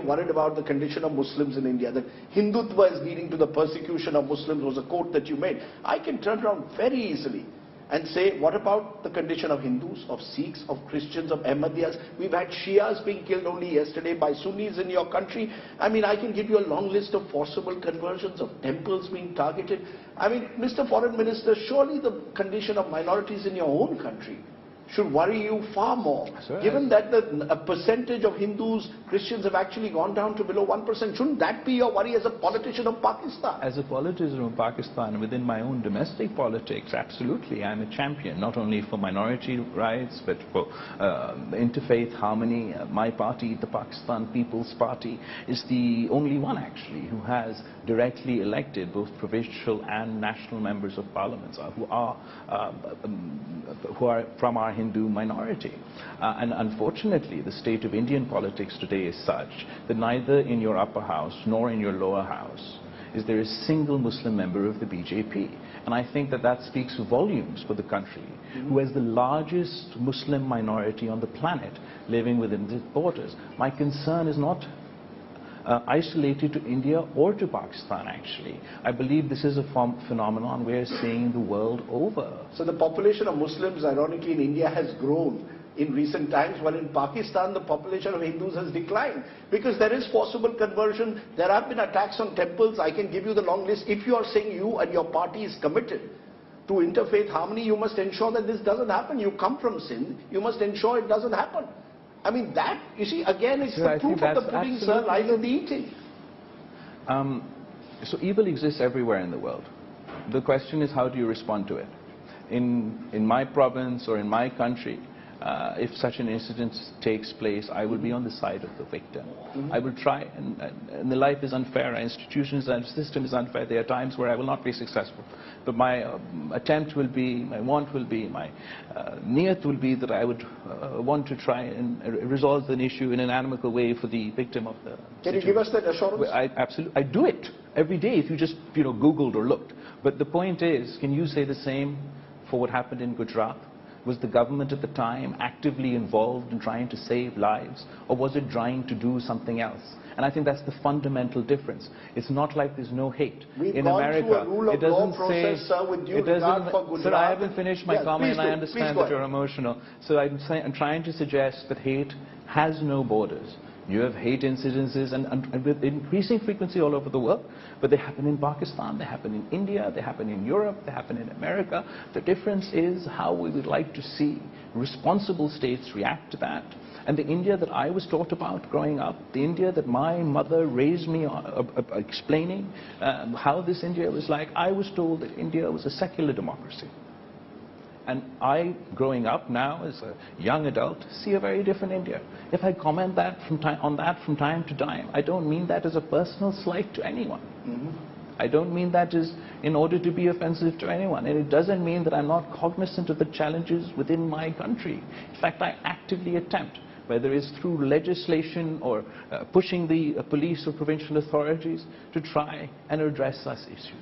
worried about the condition of Muslims in India, that Hindutva is leading to the persecution of Muslims was a quote that you made. I can turn around very easily and say, what about the condition of Hindus, of Sikhs, of Christians, of Ahmadiyas? We've had Shias being killed only yesterday by Sunnis in your country. I mean, I can give you a long list of forcible conversions, of temples being targeted. I mean, Mr. Foreign Minister, surely the condition of minorities in your own country should worry you far more. Given that a percentage of Hindus, Christians have actually gone down to below 1%, shouldn't that be your worry as a politician of Pakistan? As a politician of Pakistan, within my own domestic politics, absolutely, I'm a champion, not only for minority rights, but for interfaith harmony. My party, the Pakistan People's Party, is the only one actually who has directly elected both provincial and national members of parliaments who are from our Hindu minority. And unfortunately, the state of Indian politics today is such that neither in your upper house nor in your lower house is there a single Muslim member of the BJP. And I think that that speaks volumes for the country, who has the largest Muslim minority on the planet living within its borders. My concern is not isolated to India or to Pakistan, actually. I believe this is a phenomenon we're seeing the world over. So the population of Muslims, ironically, in India has grown in recent times, while in Pakistan the population of Hindus has declined. Because there is forcible conversion, there have been attacks on temples. I can give you the long list. If you are saying you and your party is committed to interfaith harmony, you must ensure that this doesn't happen. You come from Sindh, you must ensure it doesn't happen. I mean, that, you see, again, it's the proof of the pudding, sir, lies in the eating. So evil exists everywhere in the world. The question is, how do you respond to it? In my province or in my country, if such an incident takes place, I will be on the side of the victim. I will try, and the life is unfair, our institutions and system is unfair. There are times where I will not be successful. But my attempt will be, my want will be, my niyat will be that I would want to try and resolve an issue in an amicable way for the victim of the situation. Can you give us that assurance? Absolutely. I do it every day if you just, Googled or looked. But the point is, can you say the same for what happened in Gujarat? Was the government at the time actively involved in trying to save lives, or was it trying to do something else? And I think that's the fundamental difference. It's not like there's no hate. In America, it doesn't say, sir, I haven't finished my comment, and I understand that you're emotional. So I'm trying to suggest that hate has no borders. You have hate incidences and with increasing frequency all over the world, but they happen in Pakistan, they happen in India, they happen in Europe, they happen in America. The difference is how we would like to see responsible states react to that. And the India that I was taught about growing up, the India that my mother raised me explaining how this India was like, I was told that India was a secular democracy. And I, growing up now as a young adult, see a very different India. If I comment on that from time to time, I don't mean that as a personal slight to anyone. I don't mean that as in order to be offensive to anyone. And it doesn't mean that I'm not cognizant of the challenges within my country. In fact, I actively attempt, whether it's through legislation or pushing the police or provincial authorities, to try and address such issues.